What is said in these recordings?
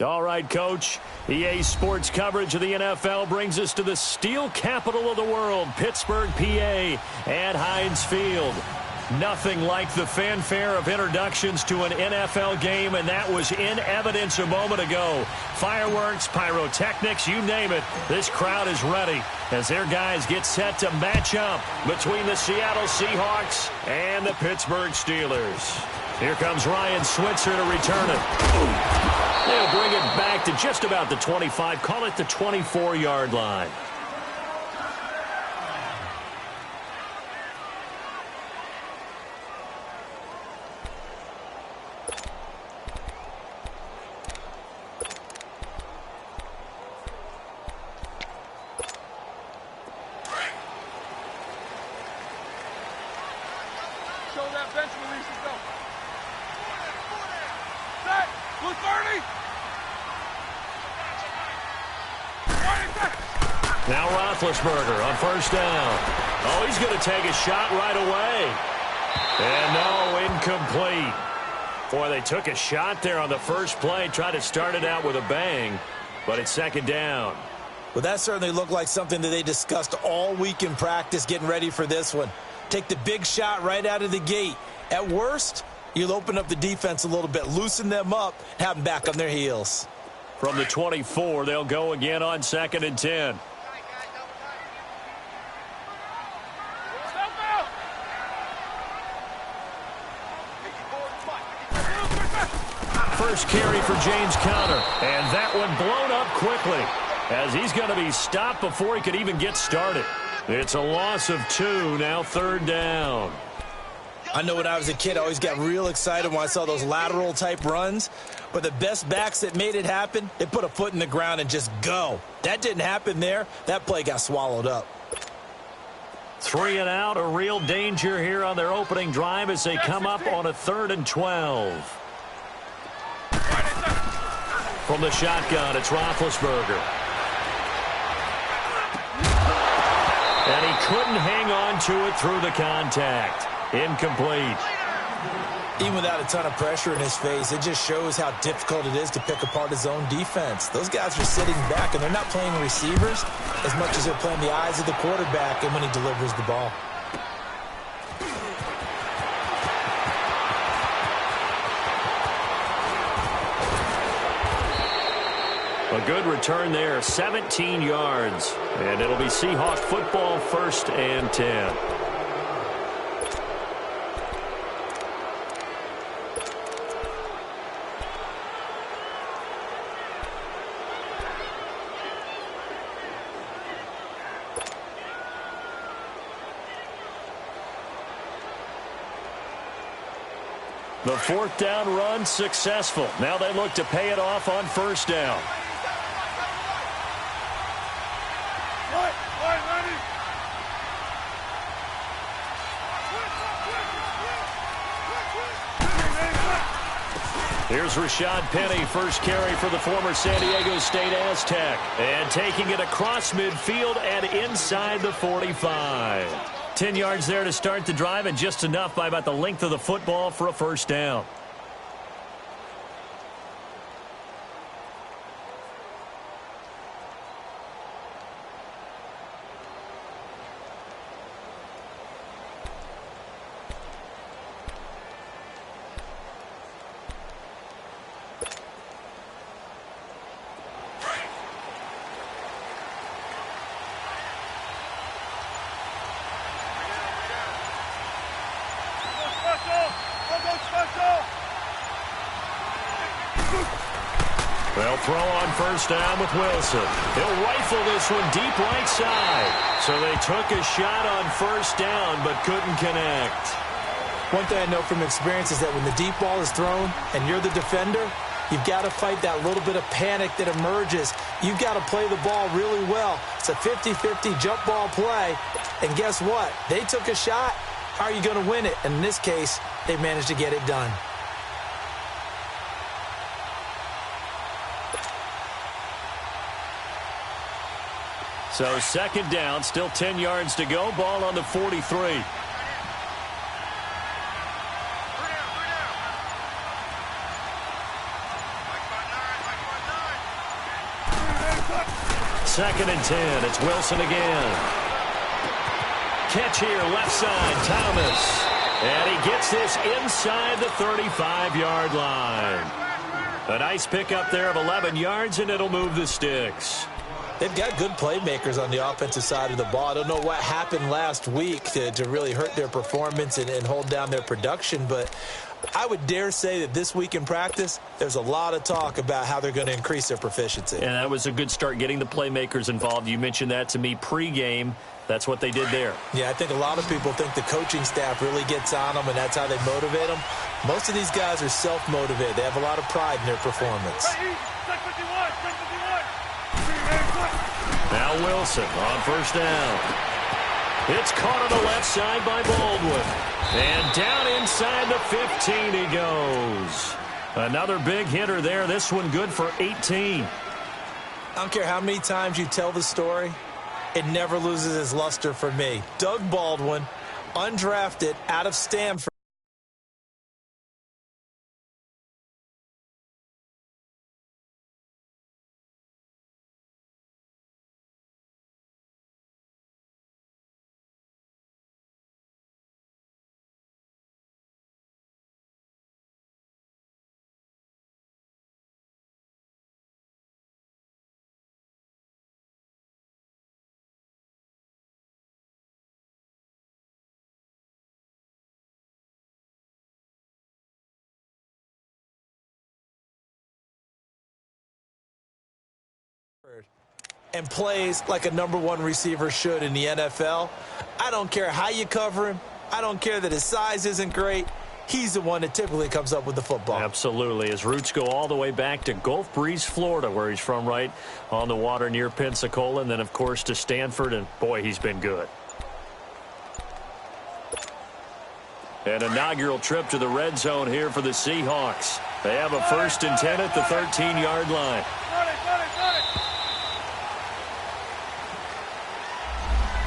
All right, Coach. EA Sports coverage of the NFL brings us to the steel capital of the world, Pittsburgh, PA, at Heinz Field. Nothing like the fanfare of introductions to an NFL game, and that was in evidence a moment ago. Fireworks, pyrotechnics, you name it. This crowd is ready as their guys get set to match up between the Seattle Seahawks and the Pittsburgh Steelers. Here comes Ryan Switzer to return it. They'll bring it back to just about the 25, call it the 24-yard line. Now Roethlisberger on first down. Oh, he's going to take a shot right away. And no, incomplete. Boy, they took a shot there on the first play, tried to start it out with a bang, but it's second down. Well, that certainly looked like something that they discussed all week in practice getting ready for this one. Take the big shot right out of the gate. At worst, you'll open up the defense a little bit, loosen them up, have them back on their heels. From the 24, they'll go again on 2nd and 10. First carry for James Conner, and that one blown up quickly as he's going to be stopped before he could even get started. It's a loss of 2, now 3rd down. I know when I was a kid, I always got real excited when I saw those lateral-type runs. But the best backs that made it happen, they put a foot in the ground and just go. That didn't happen there. That play got swallowed up. 3 and out, a real danger here on their opening drive as they come up on a 3rd and 12. From the shotgun, it's Roethlisberger. And he couldn't hang on to it through the contact. Incomplete. Even without a ton of pressure in his face, it just shows how difficult it is to pick apart his own defense. Those guys are sitting back, and they're not playing receivers as much as they're playing the eyes of the quarterback and when he delivers the ball. A good return there, 17 yards. And it'll be Seahawk football, 1st and 10. The 4th down run successful. Now they look to pay it off on 1st down. Here's Rashad Penny, first carry for the former San Diego State Aztec. And taking it across midfield and inside the 45. 10 yards there to start the drive, and just enough by about the length of the football for a 1st down. They'll throw on 1st down with Wilson. He'll rifle this one deep right side. So they took a shot on 1st down but couldn't connect. One thing I know from experience is that when the deep ball is thrown and you're the defender, you've got to fight that little bit of panic that emerges. You've got to play the ball really well. It's a 50-50 jump ball play. And guess what? They took a shot. How are you going to win it? And in this case, they managed to get it done. So 2nd down, still 10 yards to go. Ball on the 43. 2nd and 10. It's Wilson again. Catch here, left side, Thomas. And he gets this inside the 35-yard line. A nice pickup there of 11 yards, and it'll move the sticks. They've got good playmakers on the offensive side of the ball. I don't know what happened last week to really hurt their performance and hold down their production, but I would dare say that this week in practice, there's a lot of talk about how they're going to increase their proficiency. And that was a good start, getting the playmakers involved. You mentioned that to me pregame. That's what they did there. Yeah, I think a lot of people think the coaching staff really gets on them, and that's how they motivate them. Most of these guys are self-motivated. They have a lot of pride in their performance. Now Wilson on first down. It's caught on the left side by Baldwin. And down inside the 15 he goes. Another big hitter there. This one good for 18. I don't care how many times you tell the story, it never loses its luster for me. Doug Baldwin, undrafted, out of Stanford. And plays like a #1 receiver should in the NFL. I don't care how you cover him. I don't care that his size isn't great. He's the one that typically comes up with the football. Absolutely. His roots go all the way back to Gulf Breeze, Florida, where he's from, right on the water near Pensacola. And then, of course, to Stanford. And, boy, he's been good. An inaugural trip to the red zone here for the Seahawks. They have a 1st and 10 at the 13-yard line.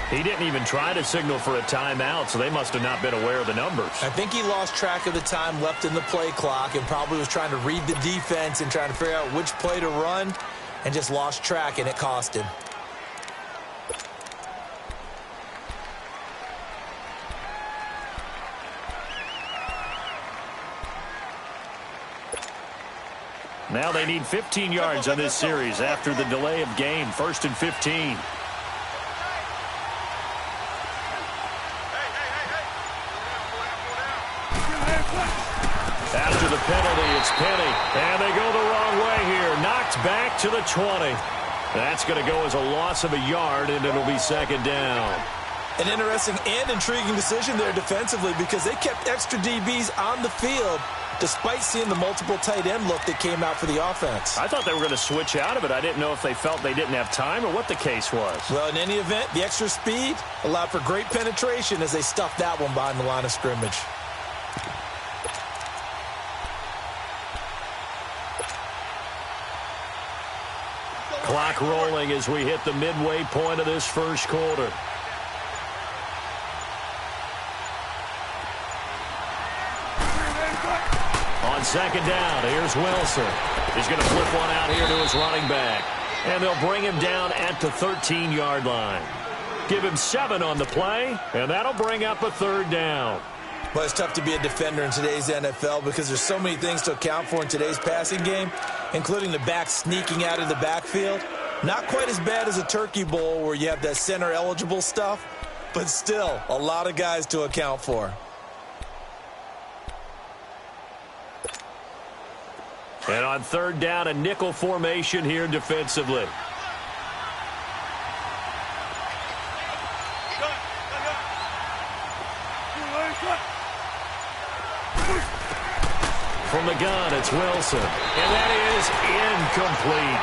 He didn't even try to signal for a timeout, so they must have not been aware of the numbers. I think he lost track of the time left in the play clock and probably was trying to read the defense and trying to figure out which play to run and just lost track, and it cost him. Now they need 15 yards on this series after the delay of game. 1st and 15. After the penalty, it's Penny. And they go the wrong way here. Knocked back to the 20. That's going to go as a loss of a yard, and it'll be 2nd down. An interesting and intriguing decision there defensively because they kept extra DBs on the field despite seeing the multiple tight end look that came out for the offense. I thought they were going to switch out of it. I didn't know if they felt they didn't have time or what the case was. Well, in any event, the extra speed allowed for great penetration as they stuffed that one behind the line of scrimmage. Clock rolling as we hit the midway point of this first quarter. On 2nd down, here's Wilson. He's going to flip one out here to his running back. And they'll bring him down at the 13-yard line. Give him 7 on the play, and that'll bring up a 3rd down. Well, it's tough to be a defender in today's NFL because there's so many things to account for in today's passing game, including the back sneaking out of the backfield. Not quite as bad as a turkey bowl where you have that center-eligible stuff, but still a lot of guys to account for. And on 3rd down, a nickel formation here defensively. From the gun, it's Wilson. And that is incomplete.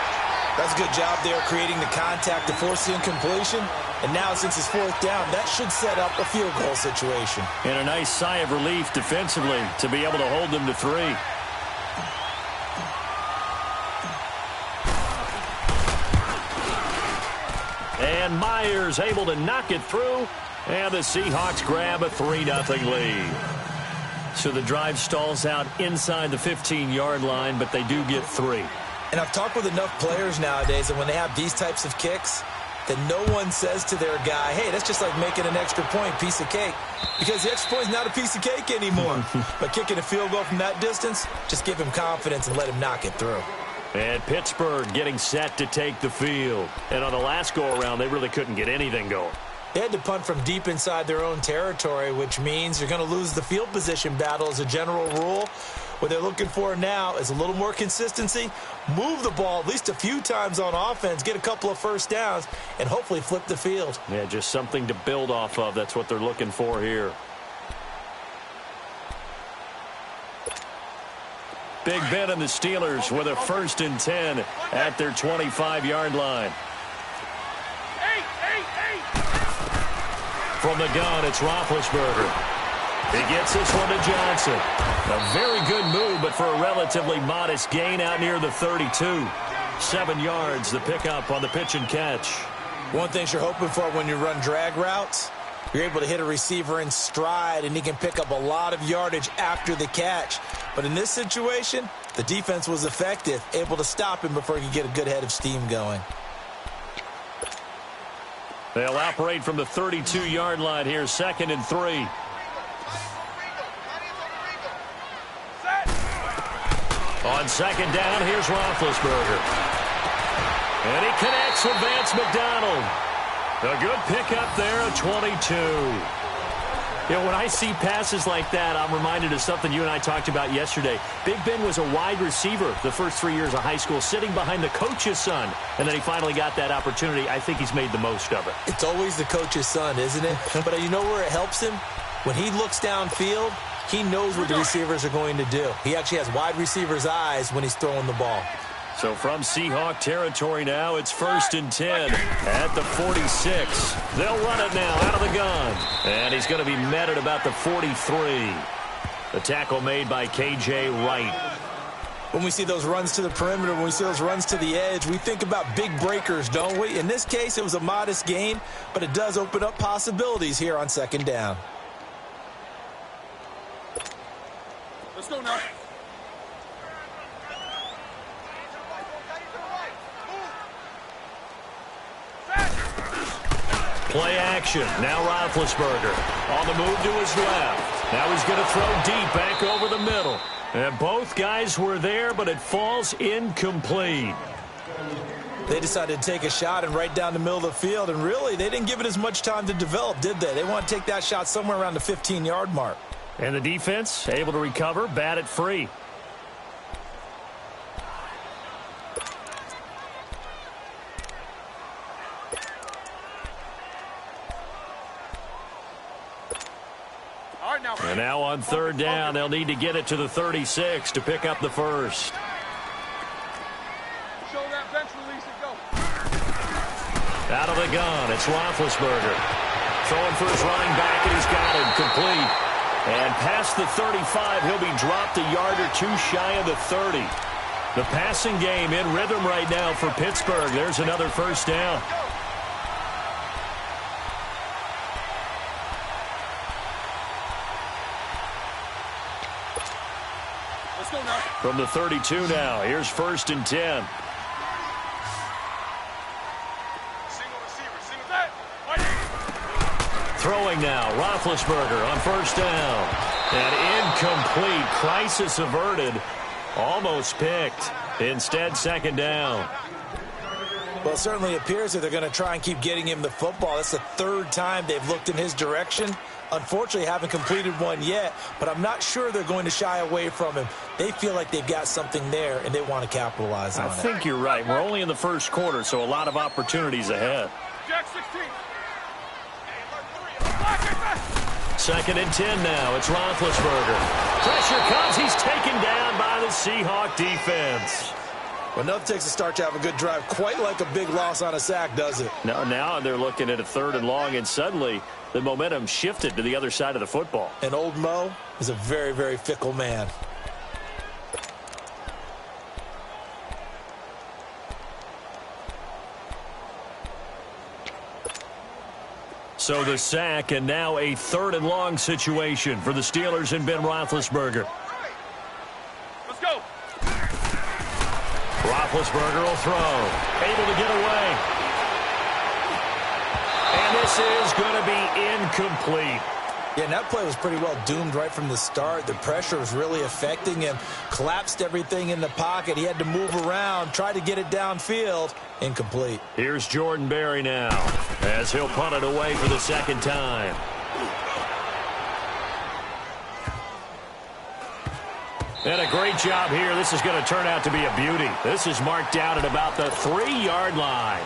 That's a good job there creating the contact to force the incompletion. And now since it's 4th down, that should set up a field goal situation. And a nice sigh of relief defensively to be able to hold them to 3. And Myers able to knock it through. And the Seahawks grab a 3-0 lead. So the drive stalls out inside the 15-yard line, but they do get 3. And I've talked with enough players nowadays, and when they have these types of kicks, that no one says to their guy, hey, that's just like making an extra point, piece of cake. Because the extra point is not a piece of cake anymore. But kicking a field goal from that distance, just give him confidence and let him knock it through. And Pittsburgh getting set to take the field. And on the last go-around, they really couldn't get anything going. They had to punt from deep inside their own territory, which means you're going to lose the field position battle as a general rule. What they're looking for now is a little more consistency, move the ball at least a few times on offense, get a couple of first downs, and hopefully flip the field. Yeah, just something to build off of. That's what they're looking for here. Big Ben and the Steelers with a 1st and 10 at their 25-yard line. From the gun, it's Roethlisberger. He gets this one to Johnson. A very good move, but for a relatively modest gain out near the 32. 7 yards, the pickup on the pitch and catch. One thing you're hoping for when you run drag routes, you're able to hit a receiver in stride, and he can pick up a lot of yardage after the catch. But in this situation, the defense was effective, able to stop him before he could get a good head of steam going. They'll operate from the 32-yard line here, 2nd and 3. On 2nd down, here's Roethlisberger. And he connects with Vance McDonald. A good pickup there at 22. You know, when I see passes like that, I'm reminded of something you and I talked about yesterday. Big Ben was a wide receiver the first 3 years of high school, sitting behind the coach's son. And then he finally got that opportunity. I think he's made the most of it. It's always the coach's son, isn't it? But you know where it helps him? When he looks downfield, he knows what the receivers are going to do. He actually has wide receivers' eyes when he's throwing the ball. So from Seahawk territory now, it's 1st and 10 at the 46. They'll run it now out of the gun. And he's going to be met at about the 43. The tackle made by K.J. Wright. When we see those runs to the perimeter, when we see those runs to the edge, we think about big breakers, don't we? In this case, it was a modest gain, but it does open up possibilities here on 2nd down. Let's go now. Play action. Now Roethlisberger on the move to his left. Now he's going to throw deep back over the middle. And both guys were there, but it falls incomplete. They decided to take a shot and right down the middle of the field, and really, they didn't give it as much time to develop, did they? They want to take that shot somewhere around the 15-yard mark. And the defense able to recover, bat it free. And now on 3rd down, they'll need to get it to the 36 to pick up the 1st. Show that bench release and go. Out of the gun, it's Roethlisberger. Throwing for his running back, and he's got it complete. And past the 35, he'll be dropped a yard or two shy of the 30. The passing game in rhythm right now for Pittsburgh. There's another 1st down. Let's go now. From the 32 now, here's 1st and 10. Single receiver, single that. Throwing now, Roethlisberger on 1st down. And incomplete, crisis averted, almost picked. Instead, 2nd down. Well, it certainly appears that they're going to try and keep getting him the football. That's the 3rd time they've looked in his direction. Unfortunately, haven't completed one yet, but I'm not sure they're going to shy away from him. They feel like they've got something there, and they want to capitalize on it. I think you're right. We're only in the 1st quarter, so a lot of opportunities ahead. Jack 16. 2nd and 10 now. It's Roethlisberger. Pressure comes. He's taken down by the Seahawk defense. Well, nothing takes a start to have a good drive, quite like a big loss on a sack, does it? Now they're looking at a 3rd and long, and suddenly the momentum shifted to the other side of the football. And old Mo is a very, very fickle man. So the sack, and now a 3rd and long situation for the Steelers and Ben Roethlisberger. Let's go. Roethlisberger will throw. Able to get away. And this is going to be incomplete. Yeah, and that play was pretty well doomed right from the start. The pressure was really affecting him. Collapsed everything in the pocket. He had to move around, try to get it downfield. Incomplete. Here's Jordan Berry now as he'll punt it away for the second time. And a great job here. This is going to turn out to be a beauty. This is marked out at about the 3-yard line.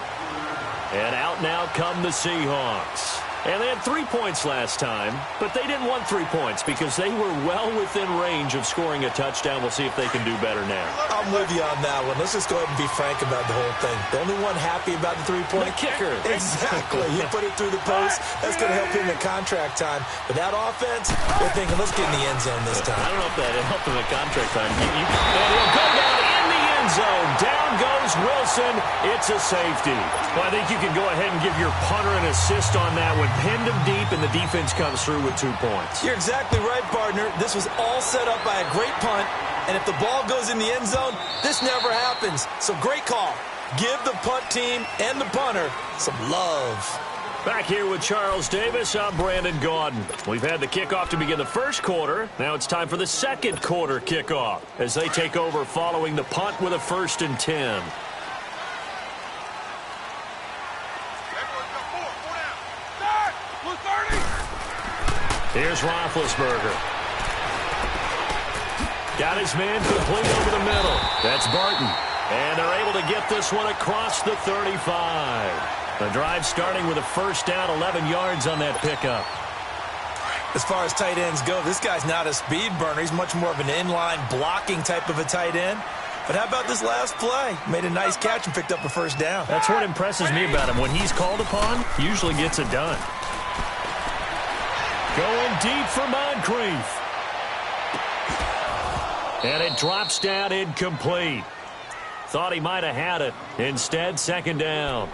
And out now come the Seahawks. And they had 3 points last time, but they didn't want 3 points because they were well within range of scoring a touchdown. We'll see if they can do better now. I'm with you on that one. Let's just go ahead and be frank about the whole thing. The only one happy about the 3-point? The kicker. Exactly. You put it through the post. That's going to help him in contract time. But that offense, they're thinking, let's get in the end zone this time. I don't know if that helped him in contract time. And he'll go down in the end zone. Down goes Wilson. It's a safety. Well, I think you can go ahead and give your punter an assist on that one. Pinned him deep, and the defense comes through with 2 points. You're exactly right, partner. This was all set up by a great punt, and if the ball goes in the end zone, this never happens. So great call. Give the punt team and the punter some love. Back here with Charles Davis, I'm Brandon Gaudin. We've had the kickoff to begin the first quarter. Now it's time for the second quarter kickoff as they take over following the punt with a 1st and 10. Here's Roethlisberger. Got his man complete over the middle. That's Barton. And they're able to get this one across the 35. The drive starting with a 1st down, 11 yards on that pickup. As far as tight ends go, this guy's not a speed burner. He's much more of an inline blocking type of a tight end. But how about this last play? Made a nice catch and picked up a 1st down. That's what impresses me about him. When he's called upon, he usually gets it done. Going deep for Moncrief. And it drops down incomplete. Thought he might have had it. Instead, 2nd down.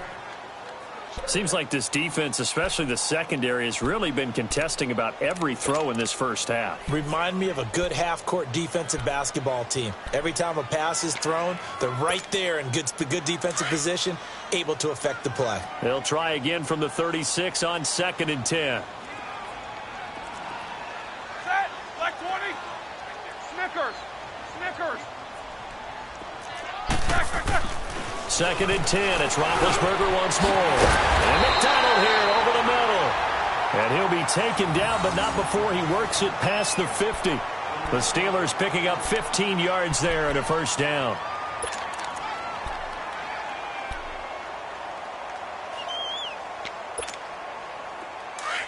Seems like this defense, especially the secondary, has really been contesting about every throw in this first half. Remind me of a good half-court defensive basketball team. Every time a pass is thrown, they're right there in good defensive position, able to affect the play. They'll try again from the 36 on 2nd and 10. Set. Black 20. Snickers. Snickers. 2nd and 10. It's Roethlisberger once more. And McDonald here over the middle. And he'll be taken down, but not before he works it past the 50. The Steelers picking up 15 yards there and a 1st down.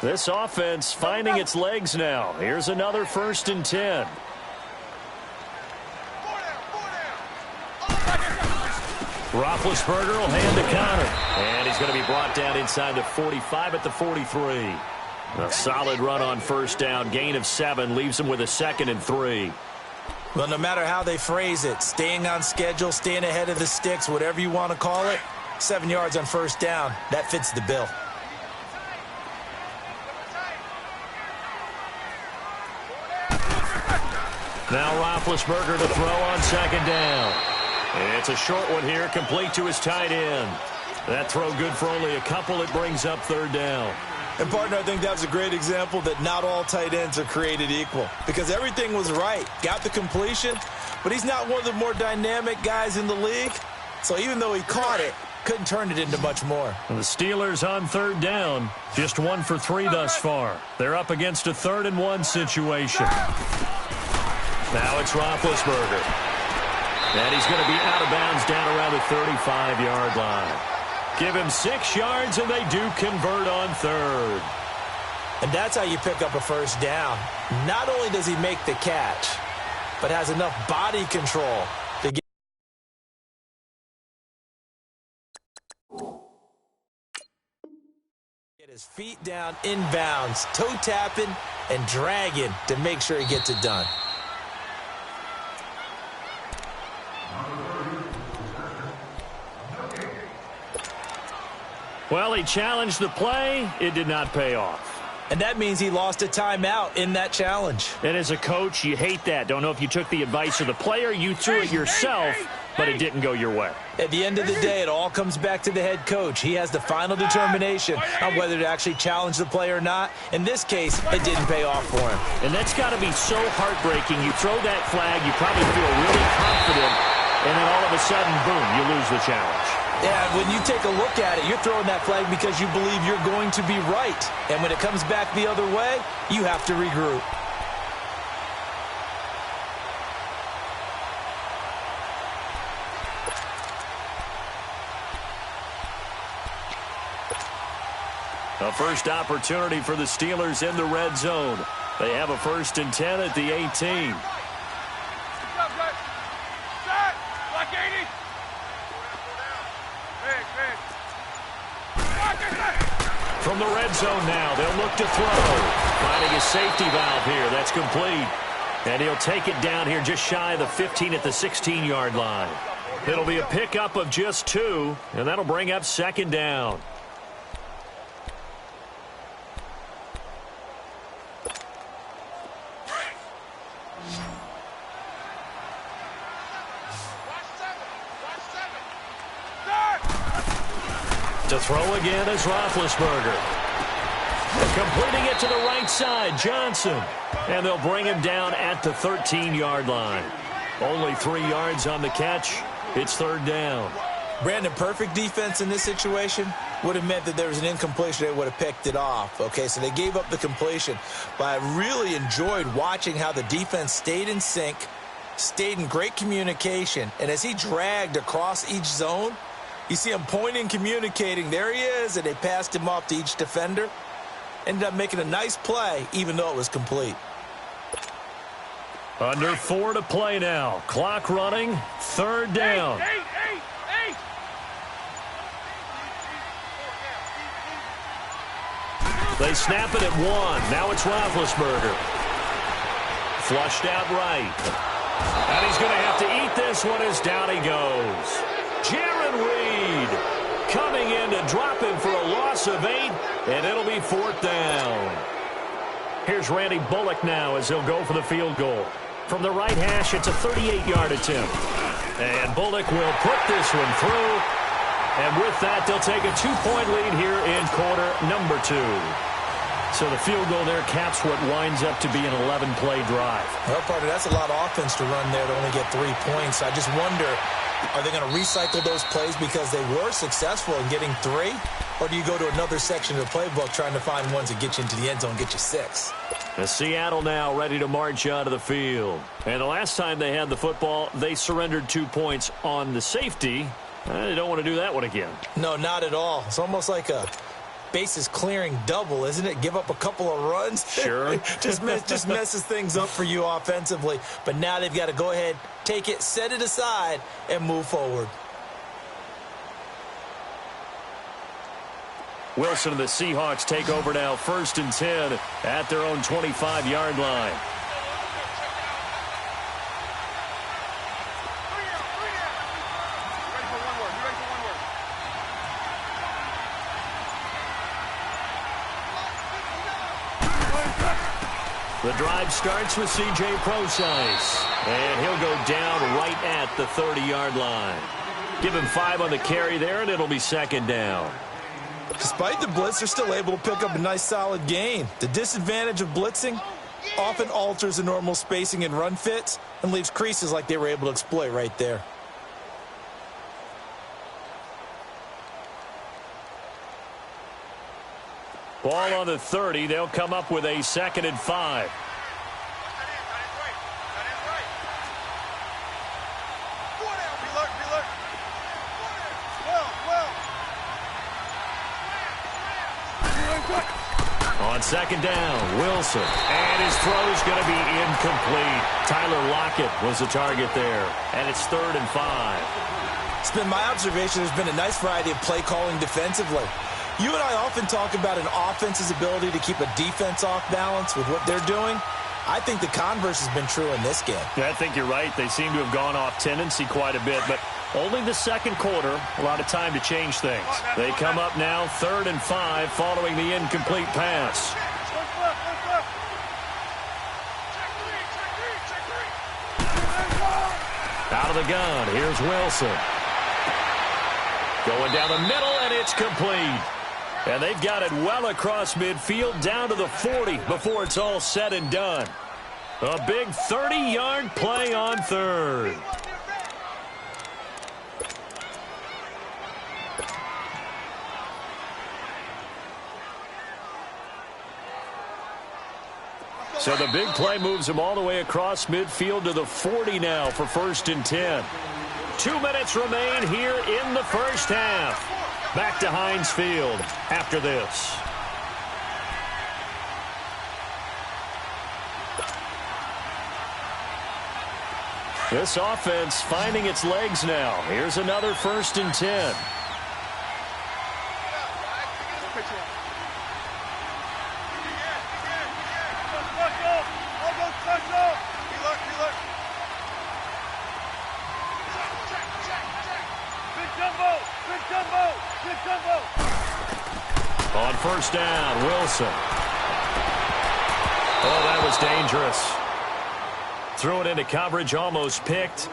This offense finding its legs now. Here's another 1st and 10. Roethlisberger will hand the counter. And he's going to be brought down inside the 45 at the 43. A solid run on 1st down. Gain of 7 leaves him with a 2nd and 3. Well, no matter how they phrase it, staying on schedule, staying ahead of the sticks, whatever you want to call it, 7 yards on 1st down, that fits the bill. Now Roethlisberger to throw on 2nd down. It's a short one here, complete to his tight end. That throw good for only a couple. It brings up 3rd down. And, partner, I think that was a great example that not all tight ends are created equal. Because everything was right. Got the completion, but he's not one of the more dynamic guys in the league. So even though he caught it, couldn't turn it into much more. And the Steelers on 3rd down. Just 1 for 3 thus far. They're up against a 3rd and 1 situation. Now it's Roethlisberger. And he's going to be out of bounds down around the 35-yard line. Give him 6 yards, and they do convert on 3rd. And that's how you pick up a 1st down. Not only does he make the catch, but has enough body control to get his feet down inbounds, toe tapping and dragging to make sure he gets it done. Well, he challenged the play. It did not pay off. And that means he lost a timeout in that challenge. And as a coach, you hate that. Don't know if you took the advice of the player, you threw it yourself, but it didn't go your way. At the end of the day, it all comes back to the head coach. He has the final determination on whether to actually challenge the play or not. In this case, it didn't pay off for him. And that's got to be so heartbreaking. You throw that flag, you probably feel really confident, and then all of a sudden, boom, you lose the challenge. Yeah, when you take a look at it, you're throwing that flag because you believe you're going to be right. And when it comes back the other way, you have to regroup. A first opportunity for the Steelers in the red zone. They have a 1st and 10 at the 18. From the red zone now, they'll look to throw. Finding a safety valve here. That's complete. And he'll take it down here just shy of the 15 at the 16-yard line. It'll be a pickup of just 2, and that'll bring up 2nd down. To throw again is Roethlisberger. Completing it to the right side, Johnson. And they'll bring him down at the 13-yard line. Only 3 yards on the catch. It's 3rd down. Brandon, perfect defense in this situation would have meant that there was an incompletion. They would have picked it off. Okay, so they gave up the completion. But I really enjoyed watching how the defense stayed in sync, stayed in great communication. And as he dragged across each zone, you see him pointing, communicating. There he is, and they passed him off to each defender. Ended up making a nice play, even though it was complete. Under 4 to play now. Clock running. 3rd down. They snap it at 1. Now it's Roethlisberger. Flushed out right. And he's going to have to eat this one as down he goes. Jaron Reed coming in to drop him for a loss of 8, and it'll be 4th down. Here's Randy Bullock now as he'll go for the field goal. From the right hash, it's a 38-yard attempt. And Bullock will put this one through. And with that, they'll take a 2-point lead here in quarter number 2. So the field goal there caps what winds up to be an 11-play drive. Well, partner, that's a lot of offense to run there to only get 3 points. I just wonder, are they going to recycle those plays because they were successful in getting 3? Or do you go to another section of the playbook trying to find ones that get you into the end zone and get you 6? The Seattle now ready to march out of the field. And the last time they had the football, they surrendered 2 points on the safety. They don't want to do that one again. No, not at all. It's almost like a bases clearing double, isn't it? Give up a couple of runs. Sure. just messes things up for you offensively. But now they've got to go ahead, take it, set it aside, and move forward. Wilson and the Seahawks take over now, 1st and 10 at their own 25-yard line. The drive starts with C.J. Prosise, and he'll go down right at the 30-yard line. Give him 5 on the carry there, and it'll be 2nd down. Despite the blitz, they're still able to pick up a nice, solid gain. The disadvantage of blitzing often alters the normal spacing and run fits and leaves creases like they were able to exploit right there. Ball on the 30. They'll come up with a 2nd and 5. On 2nd down, Wilson. And his throw is going to be incomplete. Tyler Lockett was the target there. And it's 3rd and 5. It's been my observation there's been a nice variety of play calling defensively. You and I often talk about an offense's ability to keep a defense off balance with what they're doing. I think the converse has been true in this game. Yeah, I think you're right. They seem to have gone off tendency quite a bit, but only the 2nd quarter, a lot of time to change things. They come up now 3rd and 5 following the incomplete pass. Out of the gun, here's Wilson. Going down the middle, and it's complete. And they've got it well across midfield down to the 40 before it's all said and done. A big 30-yard play on third. So the big play moves him all the way across midfield to the 40 now for 1st and 10. 2 minutes remain here in the first half. Back to Heinz Field after this. This offense finding its legs now. Here's another 1st and 10. On 1st down, Wilson. Oh, that was dangerous. Threw it into coverage, almost picked,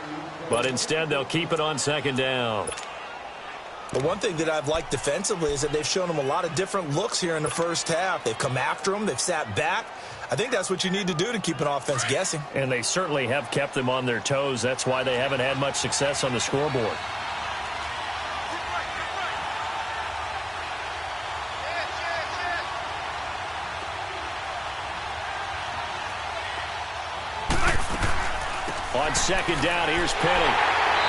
but instead they'll keep it on 2nd down. The one thing that I've liked defensively is that they've shown them a lot of different looks here in the first half. They've come after them. They've sat back. I think that's what you need to do to keep an offense guessing. And they certainly have kept them on their toes. That's why they haven't had much success on the scoreboard. On 2nd down, here's Penny.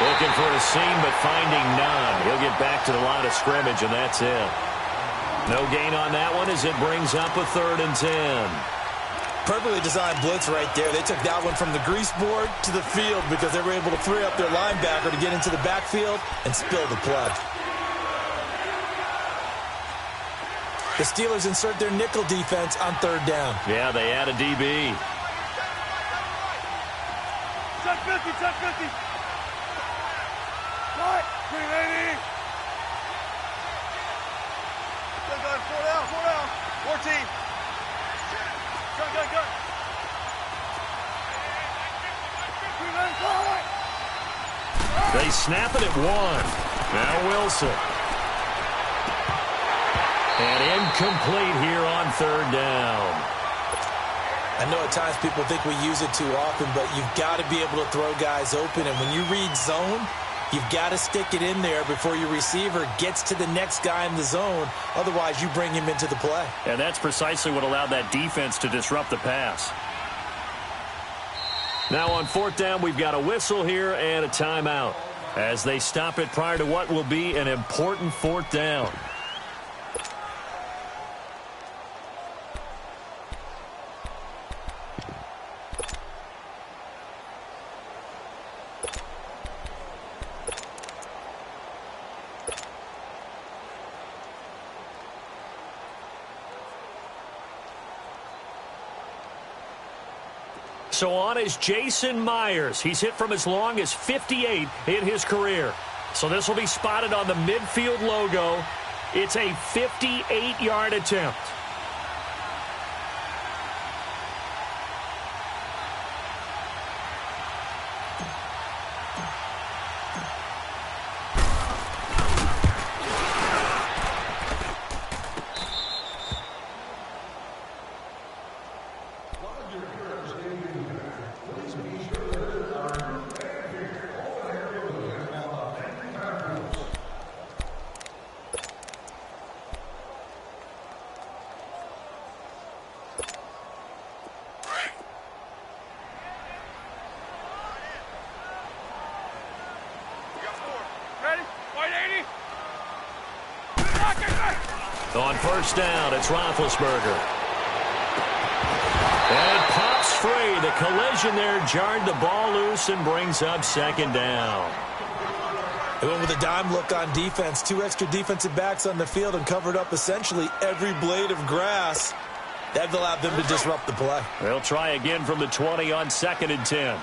Looking for a seam, but finding none. He'll get back to the line of scrimmage, and that's it. No gain on that one as it brings up a 3rd and 10. Perfectly designed blitz right there. They took that one from the grease board to the field because they were able to free up their linebacker to get into the backfield and spill the play. The Steelers insert their nickel defense on 3rd down. Yeah, they add a DB. Check 50, check 50. Right, 380. Good, 4 down, 14. Good. They snap it at 1. Now Wilson. And incomplete here on 3rd down. I know at times people think we use it too often, but you've got to be able to throw guys open. And when you read zone, you've got to stick it in there before your receiver gets to the next guy in the zone. Otherwise, you bring him into the play. And that's precisely what allowed that defense to disrupt the pass. Now on 4th down, we've got a whistle here and a timeout as they stop it prior to what will be an important 4th down. So on is Jason Myers. He's hit from as long as 58 in his career. So this will be spotted on the midfield logo. It's a 58-yard attempt. On 1st down, it's Roethlisberger. And it pops free. The collision there jarred the ball loose and brings up 2nd down. They went with a dime look on defense. 2 extra defensive backs on the field and covered up essentially every blade of grass. That allowed them to disrupt the play. They'll try again from the 20 on 2nd and 10.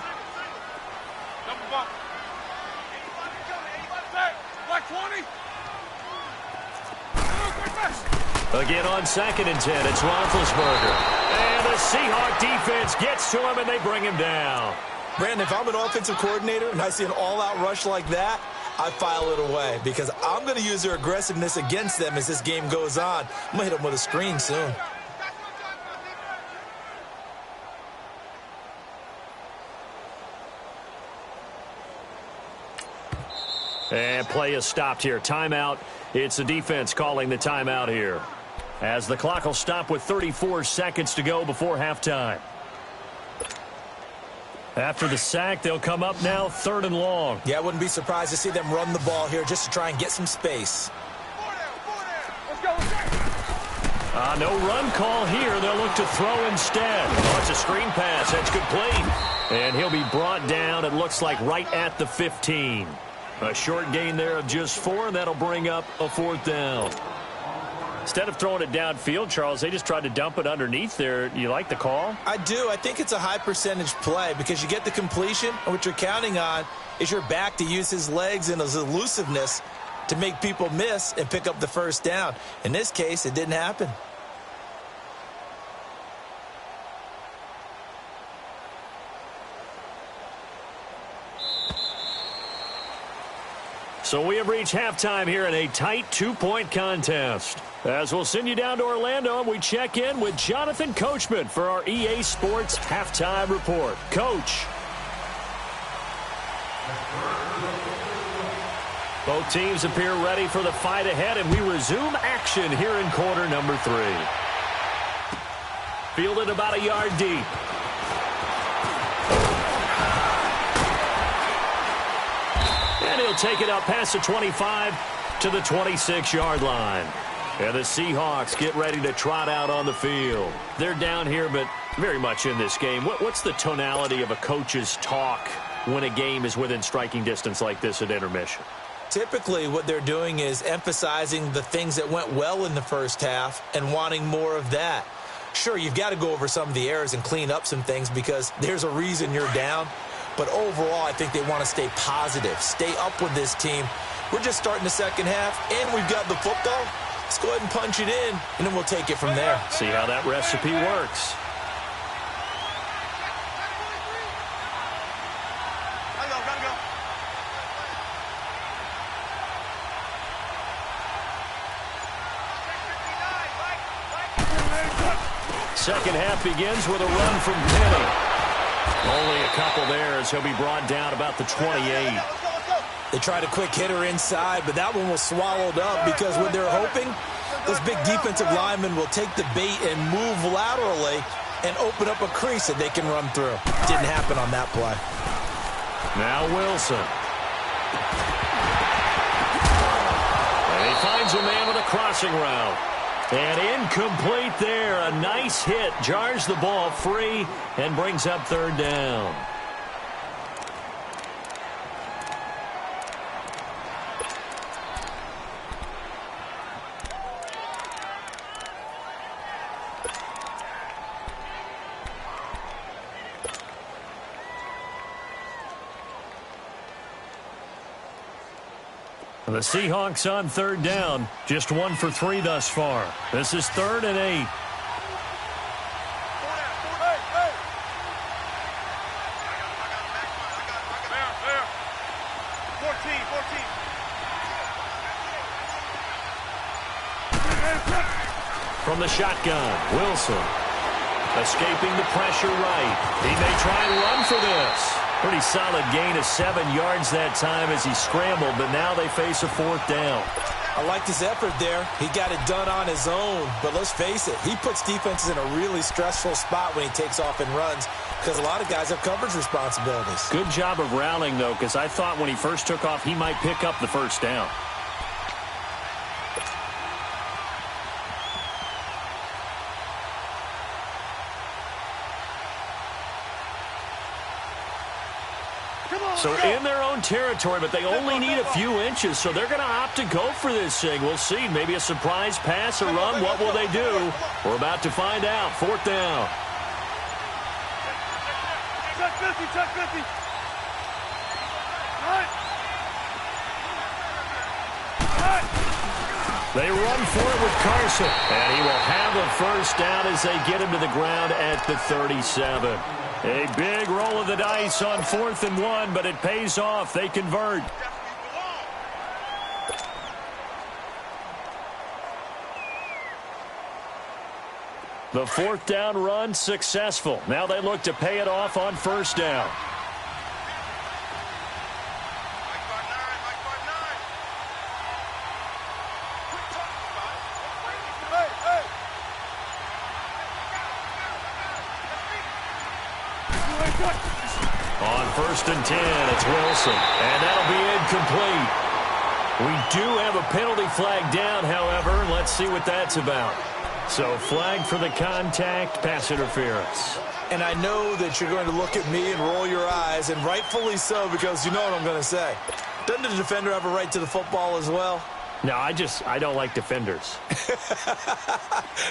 Again on 2nd and 10, it's Roethlisberger. And the Seahawk defense gets to him, and they bring him down. Brandon, if I'm an offensive coordinator and I see an all-out rush like that, I file it away because I'm going to use their aggressiveness against them as this game goes on. I'm going to hit them with a screen soon. And play is stopped here. Timeout. It's the defense calling the timeout here, as the clock will stop with 34 seconds to go before halftime. After the sack, they'll come up now 3rd and long. Yeah, I wouldn't be surprised to see them run the ball here just to try and get some space. Let's go. No run call here. They'll look to throw instead. Oh, it's a screen pass. That's complete. And he'll be brought down, it looks like, right at the 15. A short gain there of just 4, and that'll bring up a 4th down. Instead of throwing it downfield, Charles, they just tried to dump it underneath there. You like the call? I do. I think it's a high-percentage play because you get the completion, and what you're counting on is your back to use his legs and his elusiveness to make people miss and pick up the 1st down. In this case, it didn't happen. So we have reached halftime here in a tight 2-point contest. As we'll send you down to Orlando, and we check in with Jonathan Coachman for our EA Sports Halftime Report. Coach. Both teams appear ready for the fight ahead, and we resume action here in quarter number 3. Fielded about a yard deep. And he'll take it up past the 25 to the 26-yard line. And the Seahawks get ready to trot out on the field. They're down here, but very much in this game. What's the tonality of a coach's talk when a game is within striking distance like this at intermission? Typically, what they're doing is emphasizing the things that went well in the first half and wanting more of that. Sure, you've got to go over some of the errors and clean up some things because there's a reason you're down. But overall, I think they want to stay positive, stay up with this team. We're just starting the second half, and we've got the football. Let's go ahead and punch it in, and then we'll take it from there. See how that recipe works. Gotta go. Second half begins with a run from Penny. Only a couple there as he'll be brought down about the 28. They tried a quick hitter inside, but that one was swallowed up because what they're hoping, those big defensive linemen will take the bait and move laterally and open up a crease that they can run through. Didn't happen on that play. Now Wilson. And he finds a man with a crossing route. And incomplete there. A nice hit. Jars the ball free and brings up 3rd down. The Seahawks on 3rd down. Just 1 for 3 thus far. This is 3rd and 8. From the shotgun, Wilson. Escaping the pressure right. He may try and run for this. Pretty solid gain of 7 yards that time as he scrambled, but now they face a 4th down. I liked his effort there. He got it done on his own, but let's face it, he puts defenses in a really stressful spot when he takes off and runs because a lot of guys have coverage responsibilities. Good job of rallying, though, because I thought when he first took off, he might pick up the 1st down. So in their own territory, but they only need a few inches, so they're going to opt to go for this thing. We'll see. Maybe a surprise pass or run. What will they do? We're about to find out. 4th down. Check 50, check 50. They run for it with Carson, and he will have a 1st down as they get him to the ground at the 37. A big roll of the dice on 4th and 1, but it pays off. They convert. The 4th down run successful. Now they look to pay it off on 1st down. On 1st and 10, it's Wilson, and that'll be incomplete. We do have a penalty flag down, however. Let's see what that's about. So flag for the contact, pass interference. And I know that you're going to look at me and roll your eyes, and rightfully so, because you know what I'm going to say. Doesn't the defender have a right to the football as well? No, I don't like defenders.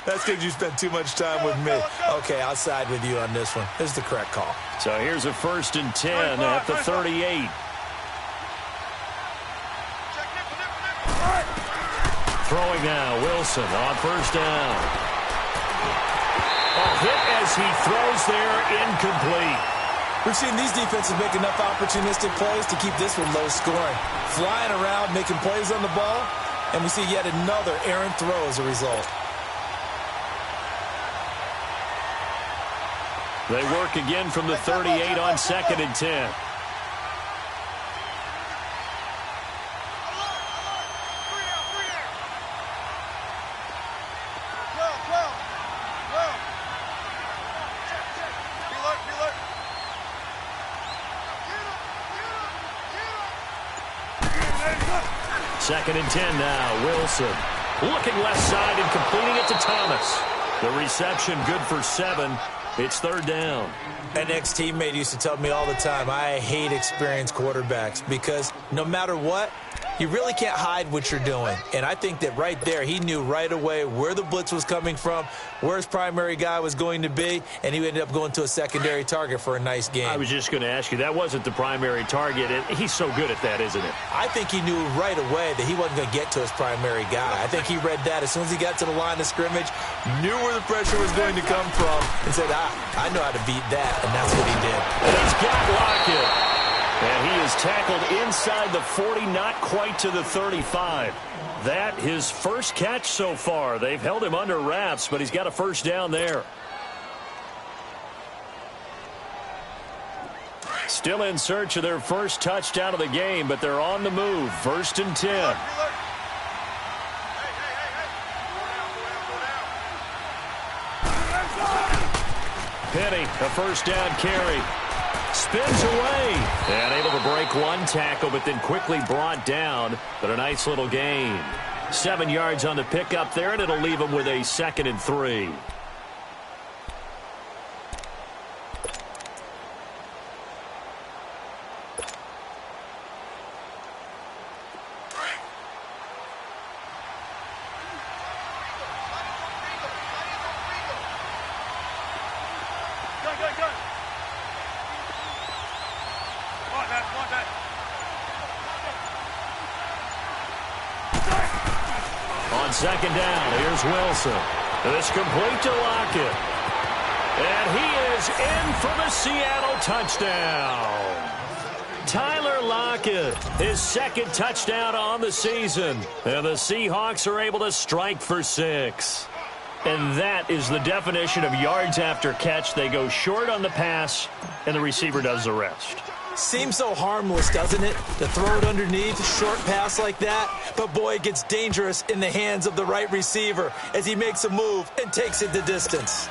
That's because you spent too much time with me. Okay, I'll side with you on this one. This is the correct call. So here's a 1st and 10 at the 38. Throwing now, Wilson on 1st down. A hit as he throws there, incomplete. We've seen these defenses make enough opportunistic plays to keep this one low scoring. Flying around, making plays on the ball, and we see yet another errant throw as a result. They work again from the 38 on 2nd and 10. Second and 10 now, Wilson. Looking left side and completing it to Thomas. The reception good for 7. It's 3rd down. An ex-teammate used to tell me all the time, I hate experienced quarterbacks because no matter what, you really can't hide what you're doing. And I think that right there, he knew right away where the blitz was coming from, where his primary guy was going to be, and he ended up going to a secondary target for a nice game. I was just going to ask you, that wasn't the primary target. He's so good at that, isn't it? I think he knew right away that he wasn't going to get to his primary guy. I think he read that as soon as he got to the line of scrimmage, knew where the pressure was going to come from, and said, I know how to beat that, and that's what he did. And he's got Lockett. And he is tackled inside the 40, not quite to the 35. That his first catch so far. They've held him under wraps, but he's got a 1st down there. Still in search of their first touchdown of the game, but they're on the move. 1st and 10. Penny, a 1st down carry. Spins away. And able to break one tackle, but then quickly brought down. But a nice little gain. 7 yards on the pickup there, and it'll leave him with a 2nd and 3. On 2nd down, here's Wilson. It's complete to Lockett. And he is in for the Seattle touchdown. Tyler Lockett, his 2nd touchdown on the season. And the Seahawks are able to strike for 6. And that is the definition of yards after catch. They go short on the pass, and the receiver does the rest. Seems so harmless, doesn't it, to throw it underneath, short pass like that? But, boy, it gets dangerous in the hands of the right receiver as he makes a move and takes it the distance.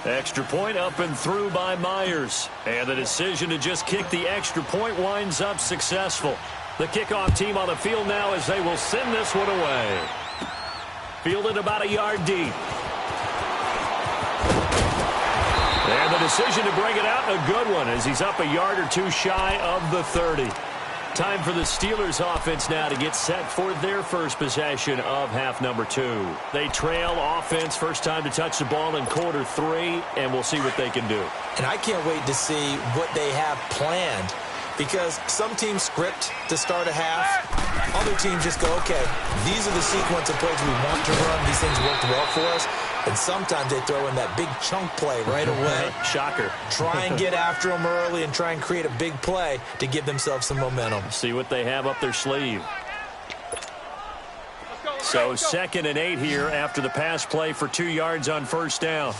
Extra point up and through by Myers. And the decision to just kick the extra point winds up successful. The kickoff team on the field now as they will send this one away. Fielded about a yard deep. And the decision to bring it out, a good one, as he's up a yard or two shy of the 30. Time for the Steelers offense now to get set for their first possession of half number 2. They trail offense, first time to touch the ball in quarter 3, and we'll see what they can do. And I can't wait to see what they have planned, because some teams script to start a half. Other teams just go, okay, these are the sequence of plays we want to run. These things worked well for us. And sometimes they throw in that big chunk play right away. Shocker. Try and get after them early and try and create a big play to give themselves some momentum. See what they have up their sleeve. So 2nd and 8 here after the pass play for 2 yards on first down.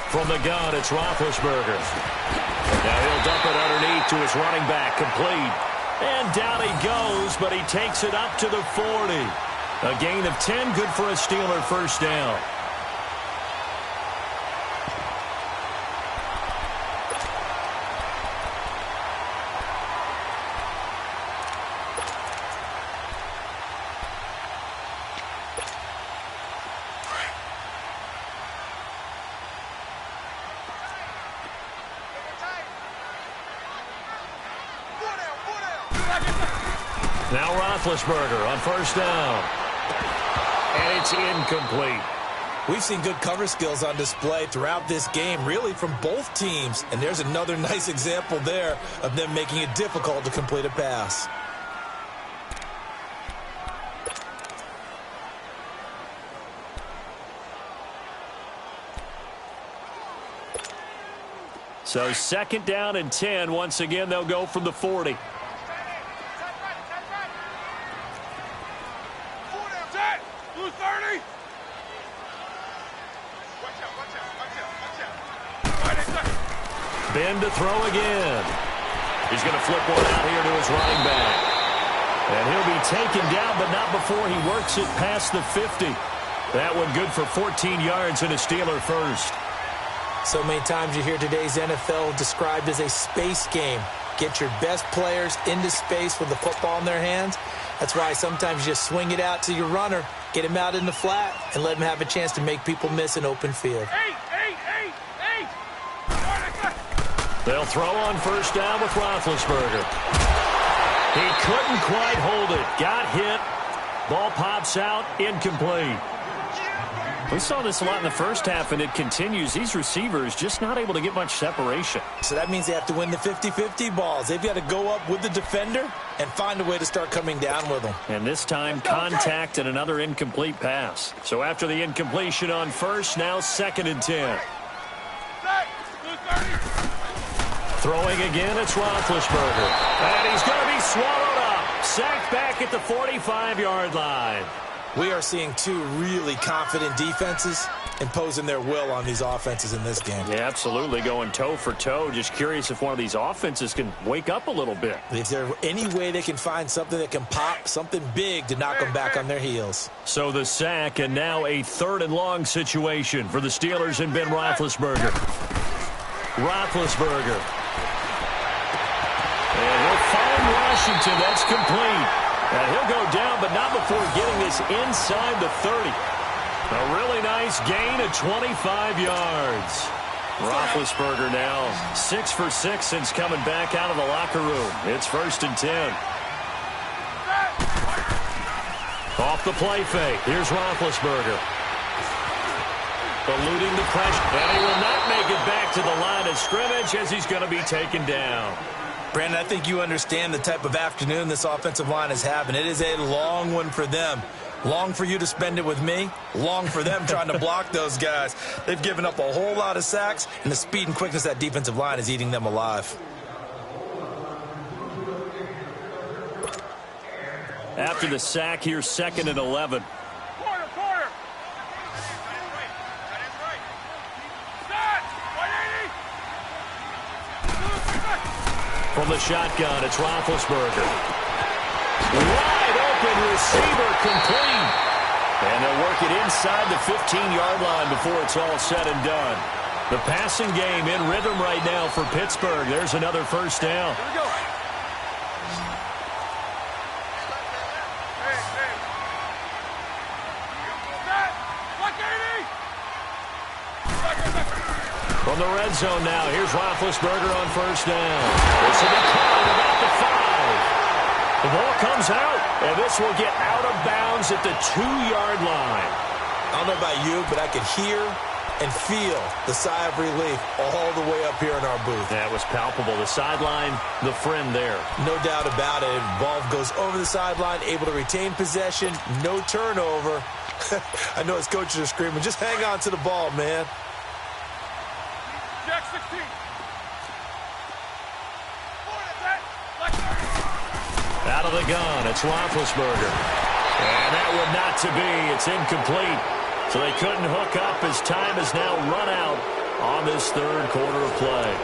From the gun, it's Roethlisberger. Now he'll dump it underneath to his running back, complete. And down he goes, but he takes it up to the 40. A gain of 10, good for a Steeler first down. Now Roethlisberger on first down. And it's incomplete. We've seen good cover skills on display throughout this game, really from both teams. And there's another nice example there of them making it difficult to complete a pass. So 2nd down and 10. Once again, they'll go from the 40. Ben to throw again. He's going to flip one out here to his running back. And he'll be taken down, but not before he works it past the 50. That one good for 14 yards and a Steeler first. So many times you hear today's NFL described as a space game. Get your best players into space with the football in their hands. That's why sometimes you just swing it out to your runner, get him out in the flat, and let him have a chance to make people miss an open field. They'll throw on first down with Roethlisberger. He couldn't quite hold it. Got hit. Ball pops out. Incomplete. We saw this a lot in the first half, and it continues. These receivers just not able to get much separation. So that means they have to win the 50-50 balls. They've got to go up with the defender and find a way to start coming down with them. And this time, contact and another incomplete pass. So after the incompletion on first, now 2nd and 10. Throwing again, it's Roethlisberger. And he's going to be swallowed up. Sacked back at the 45-yard line. We are seeing two really confident defenses imposing their will on these offenses in this game. Yeah, absolutely. Going toe for toe. Just curious if one of these offenses can wake up a little bit. If there's any way they can find something that can pop, something big to knock them back on their heels. So the sack, and now a 3rd and long situation for the Steelers and Ben Roethlisberger. Roethlisberger. And he'll find Washington. That's complete. And he'll go down, but not before getting this inside the 30. A really nice gain of 25 yards. Roethlisberger now 6 for 6 since coming back out of the locker room. It's 1st and 10. Off the play fake. Here's Roethlisberger. Eluding the pressure. And he will not make it back to the line of scrimmage as he's going to be taken down. Brandon, I think you understand the type of afternoon this offensive line is having. It is a long one for them. Long for you to spend it with me. Long for them trying to block those guys. They've given up a whole lot of sacks, and the speed and quickness of that defensive line is eating them alive. After the sack, here's 2nd and 11. From the shotgun, it's Roethlisberger. Wide open receiver, complete. And they'll work it inside the 15-yard line before it's all said and done. The passing game in rhythm right now for Pittsburgh. There's another first down. Here we go. From the red zone now, here's Roethlisberger on first down. This will be caught at about the 5. The ball comes out, and this will get out of bounds at the 2-yard line. I don't know about you, but I could hear and feel the sigh of relief all the way up here in our booth. That was palpable. The sideline, the friend there. No doubt about it. Ball goes over the sideline, able to retain possession, no turnover. I know his coaches are screaming, just hang on to the ball, man. Jack 16. Out of the gun, it's Roethlisberger. And that would not to be. It's incomplete. So they couldn't hook up as time has now run out on this third quarter of play.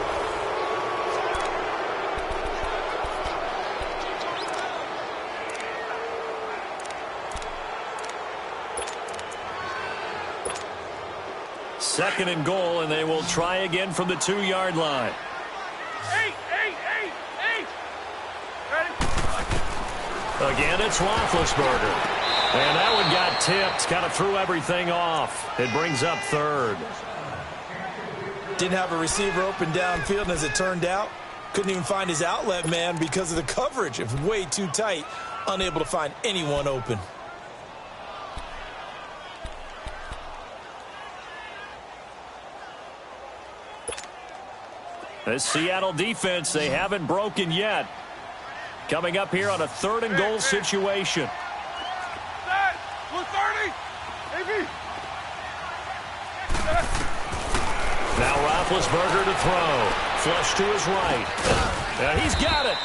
Second and goal, and they will try again from the 2-yard line. Eight. Again, it's Roethlisberger. And that one got tipped, kind of threw everything off. It brings up third. Didn't have a receiver open downfield, and as it turned out, couldn't even find his outlet man because of the coverage. It was way too tight, unable to find anyone open. This Seattle defense, they haven't broken yet. Coming up here on a third and goal situation. Set. 230. AB. Now Roethlisberger to throw. Flush to his right. And he's got it.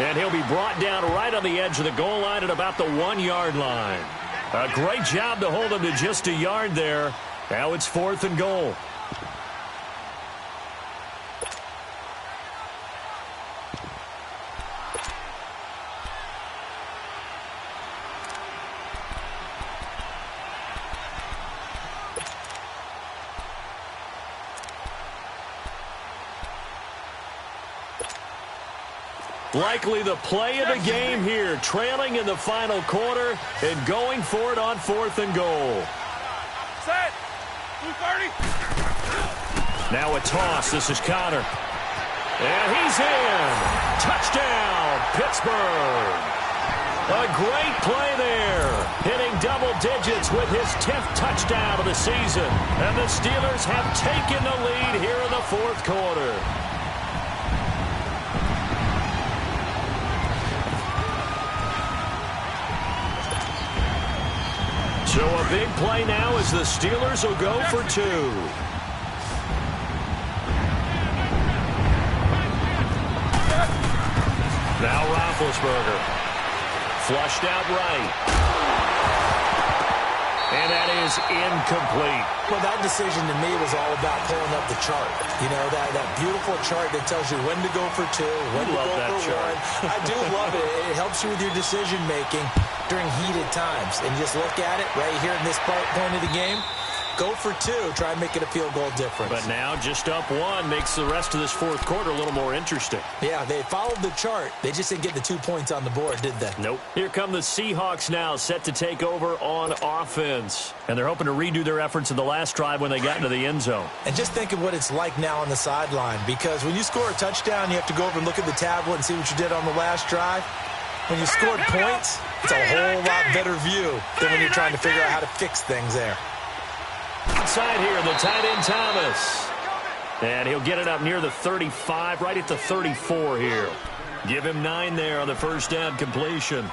And he'll be brought down right on the edge of the goal line at about the 1-yard line. A great job to hold him to just a yard there. Now it's fourth and goal. Likely the play of the game here, trailing in the final quarter and going for it on fourth and goal. Set. 230. Now a toss. This is Connor. And he's in. Touchdown, Pittsburgh. A great play there. Hitting double digits with his 10th touchdown of the season. And the Steelers have taken the lead here in the fourth quarter. So a big play now as the Steelers will go for two. Now Roethlisberger. Flushed out right. And that is incomplete. Well, that decision to me was all about pulling up the chart. You know, that beautiful chart that tells you when to go for two, when to go for one. I do love it. It helps you with your decision-making during heated times. And just look at it right here in this point of the game. Go for two. Try and make it a field goal difference. But now just up one makes the rest of this fourth quarter a little more interesting. Yeah, they followed the chart. They just didn't get the 2 points on the board, did they? Nope. Here come the Seahawks now, set to take over on offense. And they're hoping to redo their efforts in the last drive when they got into the end zone. And just think of what it's like now on the sideline. Because when you score a touchdown, you have to go over and look at the tablet and see what you did on the last drive. When you scored points, it's a whole lot better view than when you're trying to figure out how to fix things there. Outside here, the tight end Thomas. And he'll get it up near the 35, right at the 34 here. Give him 9 there on the first down completion.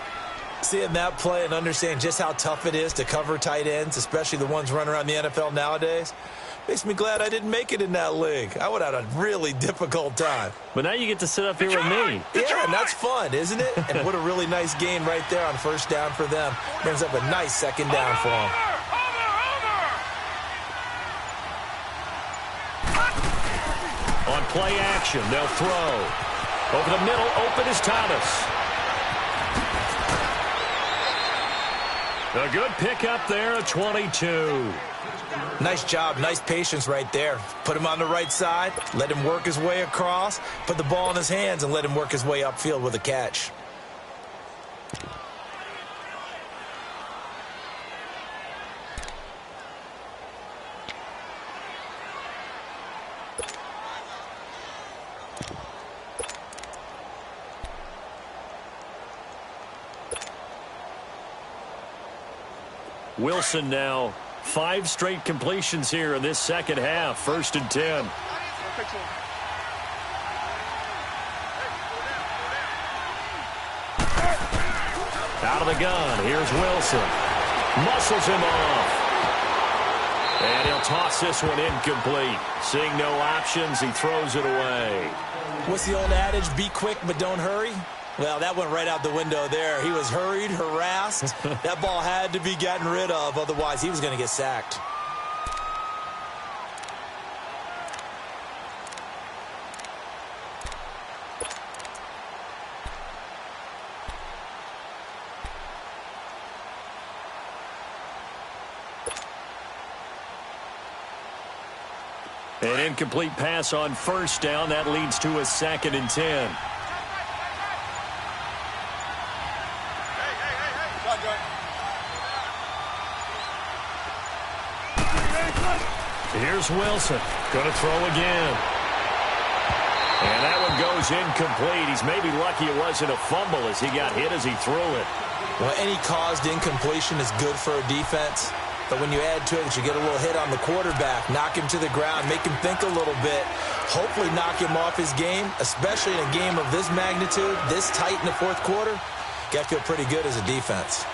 Seeing that play and understand just how tough it is to cover tight ends, especially the ones running around the NFL nowadays, makes me glad I didn't make it in that league. I would have had a really difficult time. But now you get to sit up here with me. Yeah, and that's fun, isn't it? And what a really nice gain right there on first down for them. Brings up a nice second down for them. On play action, they'll throw. Over the middle, open is Thomas. A good pickup there, a 22. Nice job, nice patience right there. Put him on the right side, let him work his way across, put the ball in his hands, and let him work his way upfield with a catch. Wilson now 5 straight completions here in this second half. 1st and 10. Out of the gun. Here's Wilson. Muscles him off. And he'll toss this one incomplete. Seeing no options, he throws it away. What's the old adage? Be quick, but don't hurry. Well, that went right out the window there. He was hurried, harassed. That ball had to be gotten rid of. Otherwise, he was going to get sacked. An incomplete pass on 1st down. That leads to a 2nd and 10. Here's Wilson. Going to throw again. And that one goes incomplete. He's maybe lucky it wasn't a fumble as he got hit as he threw it. Well, any caused incompletion is good for a defense. But when you add to it, you get a little hit on the quarterback, knock him to the ground, make him think a little bit, hopefully knock him off his game, especially in a game of this magnitude, this tight in the 4th quarter. Got to feel pretty good as a defense.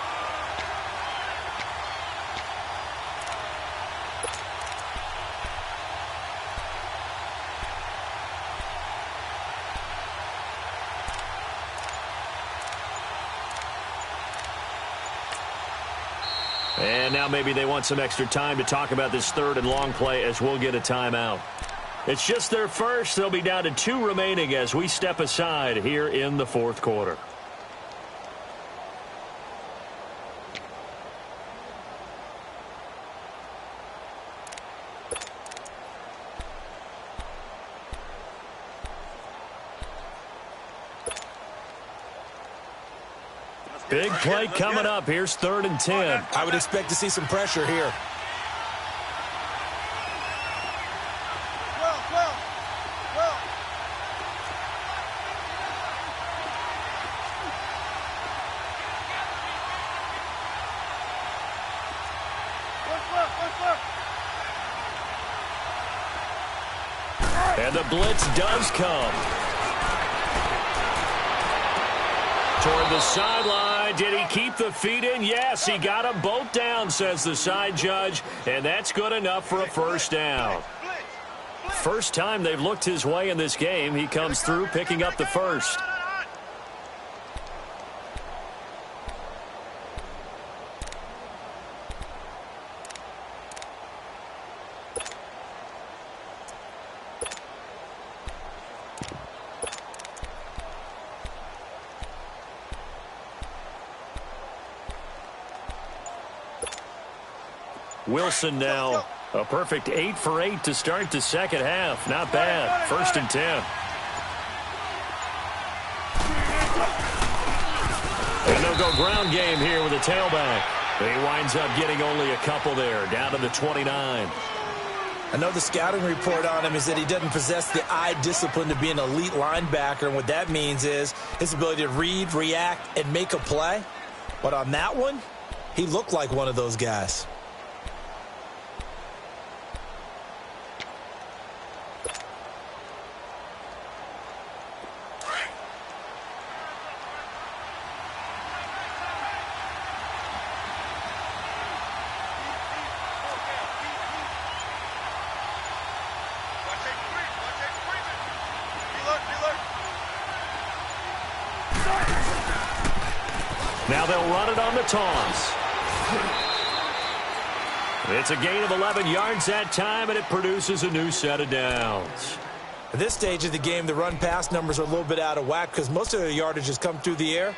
And now maybe they want some extra time to talk about this 3rd and long play as we'll get a timeout. It's just their first. They'll be down to 2 remaining as we step aside here in the 4th quarter. Big play coming up. Here's 3rd and 10. I would expect to see some pressure here. And the blitz does come. Toward the sideline. Did he keep the feet in? Yes, he got them both down, says the side judge. And that's good enough for a 1st down. First time they've looked his way in this game. He comes through picking up the 1st. Wilson now a perfect 8 for 8 to start the second half. Not bad. 1st and 10. And they'll go ground game here with a tailback. He winds up getting only a couple there, down to the 29. I know the scouting report on him is that he doesn't possess the eye discipline to be an elite linebacker, and what that means is his ability to read, react, and make a play. But on that one, he looked like one of those guys. Now they'll run it on the toss. It's a gain of 11 yards that time, and it produces a new set of downs. At this stage of the game, the run-pass numbers are a little bit out of whack because most of their yardage has come through the air.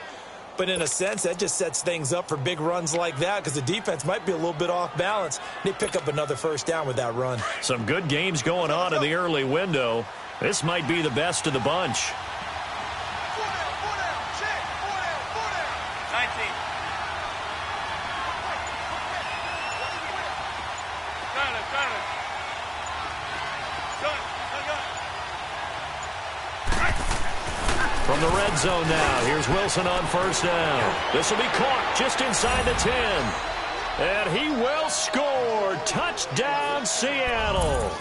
But in a sense, that just sets things up for big runs like that because the defense might be a little bit off balance. They pick up another 1st down with that run. Some good games going on in the early window. This might be the best of the bunch. 19. From the red zone now, here's Wilson on 1st down. This will be caught just inside the 10. And he will score. Touchdown, Seattle.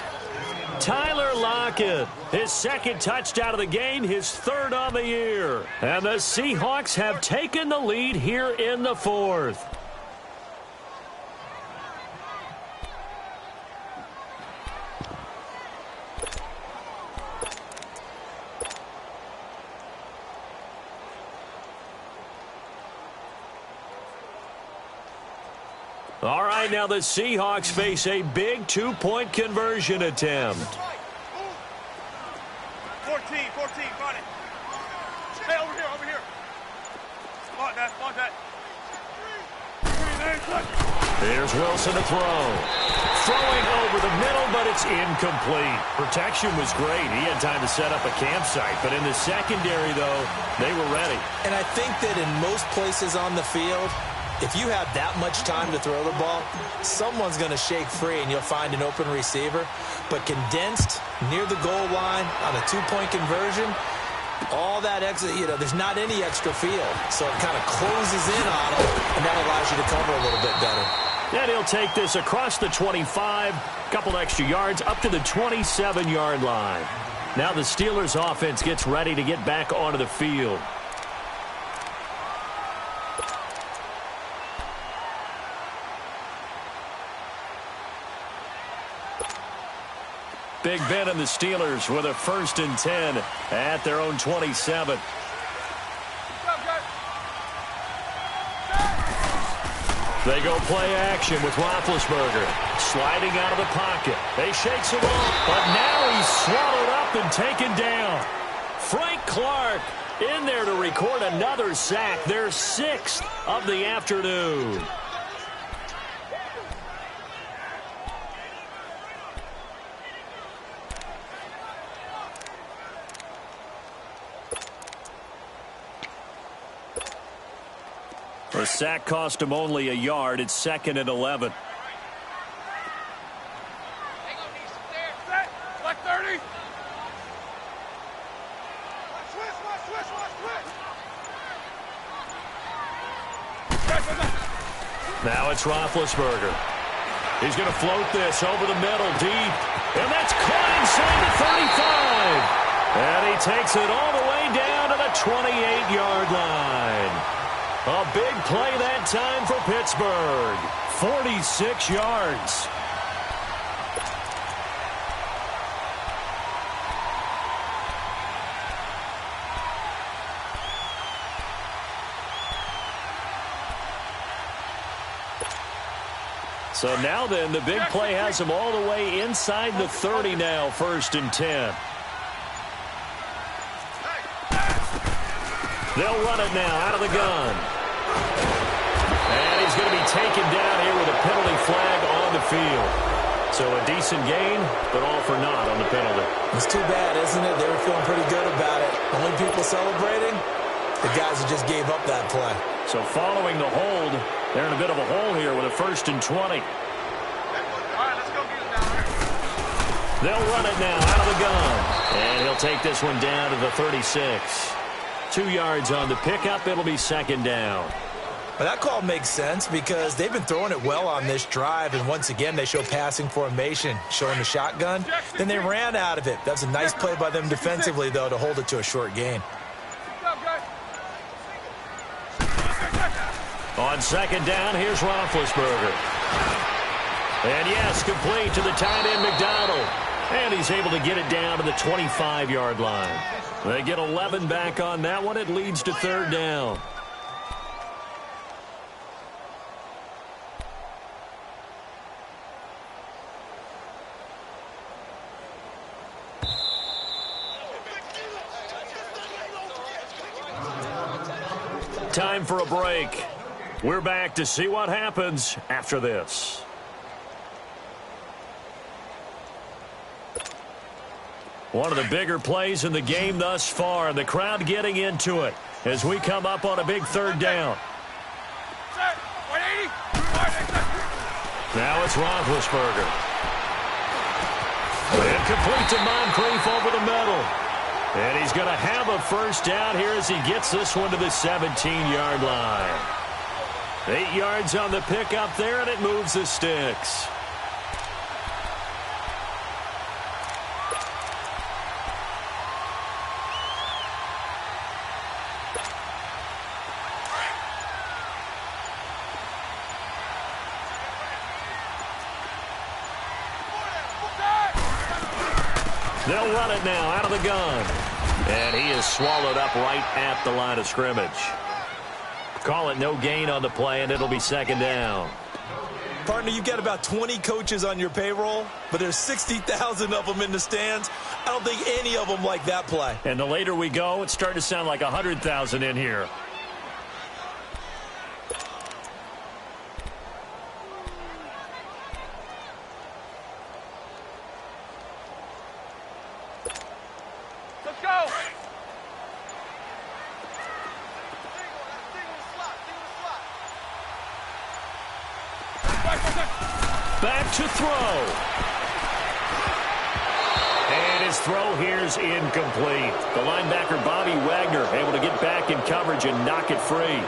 Tyler Lockett, his second touchdown of the game, his third on the year. And the Seahawks have taken the lead here in the fourth. All right, now the Seahawks face a big two-point conversion attempt. 14, got it. Hey, over here. Spot that. Here's Wilson to throw. Throwing over the middle, but it's incomplete. Protection was great. He had time to set up a campsite, but in the secondary, though, they were ready. And I think that in most places on the field, if you have that much time to throw the ball, someone's going to shake free and you'll find an open receiver. But condensed near the goal line on a two-point conversion, all that extra, there's not any extra field. So it kind of closes in on them, and that allows you to cover a little bit better. And he'll take this across the 25, couple extra yards, up to the 27-yard line. Now the Steelers' offense gets ready to get back onto the field. Big Ben and the Steelers with a 1st and 10 at their own 27. They go play action with Roethlisberger sliding out of the pocket. They shakes it off, but now he's swallowed up and taken down. Frank Clark in there to record another sack, their 6th of the afternoon. The sack cost him only a yard. It's 2nd and 11. Set. Black 30. Now it's Roethlisberger. He's going to float this over the middle deep. And that's caught inside the 35. And he takes it all the way down to the 28-yard line. A big play that time for Pittsburgh. 46 yards. So now then, the big play has him all the way inside the 30 now, 1st and 10. They'll run it now out of the gun. And he's going to be taken down here with a penalty flag on the field. So a decent gain, but all for naught on the penalty. It's too bad, isn't it? They were feeling pretty good about it. Only people celebrating, the guys who just gave up that play. So following the hold, they're in a bit of a hole here with a 1st and 20. All right, let's go get it down here. They'll run it now out of the gun. And he'll take this one down to the 36. 2 yards on the pickup. It'll be 2nd down. Well, that call makes sense because they've been throwing it well on this drive, and once again they show passing formation, showing the shotgun. Then they ran out of it. That's a nice play by them defensively, though, to hold it to a short gain. On 2nd down, here's Roethlisberger. And yes, complete to the tight end McDonald. And he's able to get it down to the 25-yard line. They get 11 back on that one. It leads to 3rd down. Time for a break. We're back to see what happens after this. One of the bigger plays in the game thus far, and the crowd getting into it as we come up on a big 3rd down. Now it's Roethlisberger. And complete to Moncrief over the middle. And he's going to have a 1st down here as he gets this one to the 17-yard line. 8 yards on the pickup there, and it moves the sticks. They'll run it now out of the gun. And he is swallowed up right at the line of scrimmage. Call it no gain on the play, and it'll be second down. Partner, you've got about 20 coaches on your payroll, but there's 60,000 of them in the stands. I don't think any of them like that play. And the later we go, it's starting to sound like 100,000 in here. Let's go. Back to throw. And his throw here's incomplete. The linebacker, Bobby Wagner, able to get back in coverage and knock it free.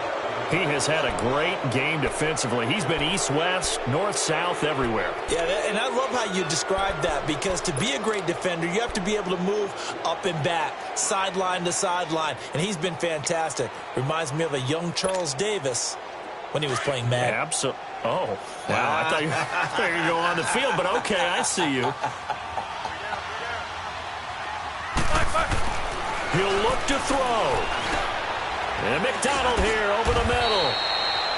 He has had a great game defensively. He's been east-west, north-south, everywhere. Yeah, and I love how you describe that, because to be a great defender, you have to be able to move up and back, sideline to sideline, and he's been fantastic. Reminds me of a young Charles Davis when he was playing Madden. Absolutely. Oh, wow. I thought you were going to go on the field, but okay, I see you. He'll look to throw. And McDonald here over the middle.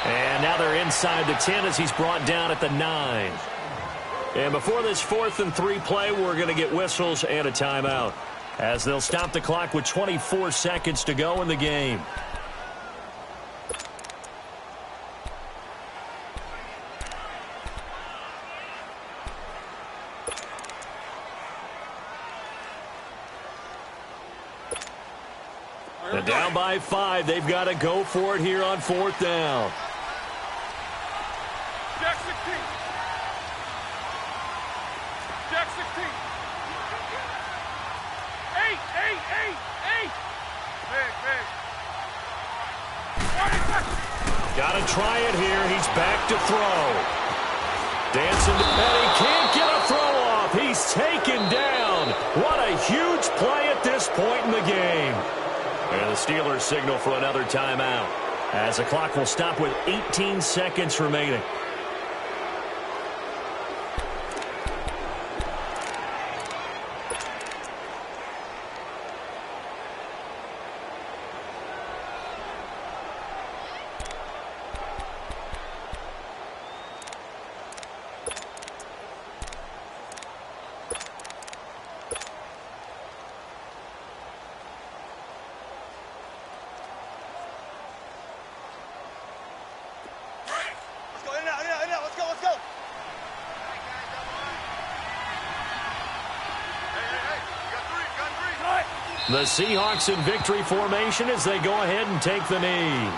And now they're inside the 10 as he's brought down at the 9. And before this 4th and 3 play, we're going to get whistles and a timeout, as they'll stop the clock with 24 seconds to go in the game. And down by 5. They've got to go for it here on 4th down. Jack 16. Jack 16. 8. Big. Got to try it here. He's back to throw. Dancing, and he can't get a throw off. He's taken down. What a huge play at this point in the game. And the Steelers signal for another timeout, as the clock will stop with 18 seconds remaining. The Seahawks in victory formation as they go ahead and take the knee.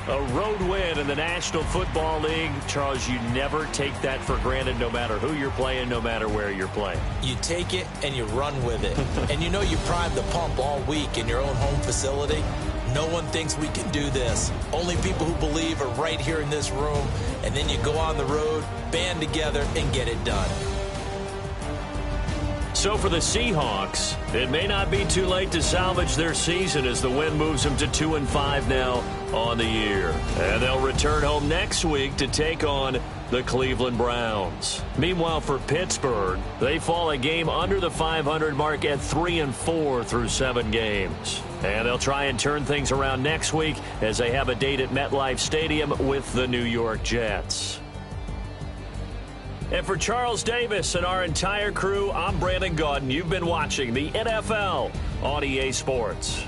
A road win in the National Football League. Charles, you never take that for granted, no matter who you're playing, no matter where you're playing. You take it and you run with it. And you know you primed the pump all week in your own home facility. No one thinks we can do this. Only people who believe are right here in this room. And then you go on the road, band together, and get it done. So for the Seahawks, it may not be too late to salvage their season as the win moves them to 2-5 now on the year. And they'll return home next week to take on the Cleveland Browns. Meanwhile, for Pittsburgh, they fall a game under the 500 mark at 3-4 through 7 games. And they'll try and turn things around next week as they have a date at MetLife Stadium with the New York Jets. And for Charles Davis and our entire crew, I'm Brandon Gaudin. You've been watching the NFL on EA Sports.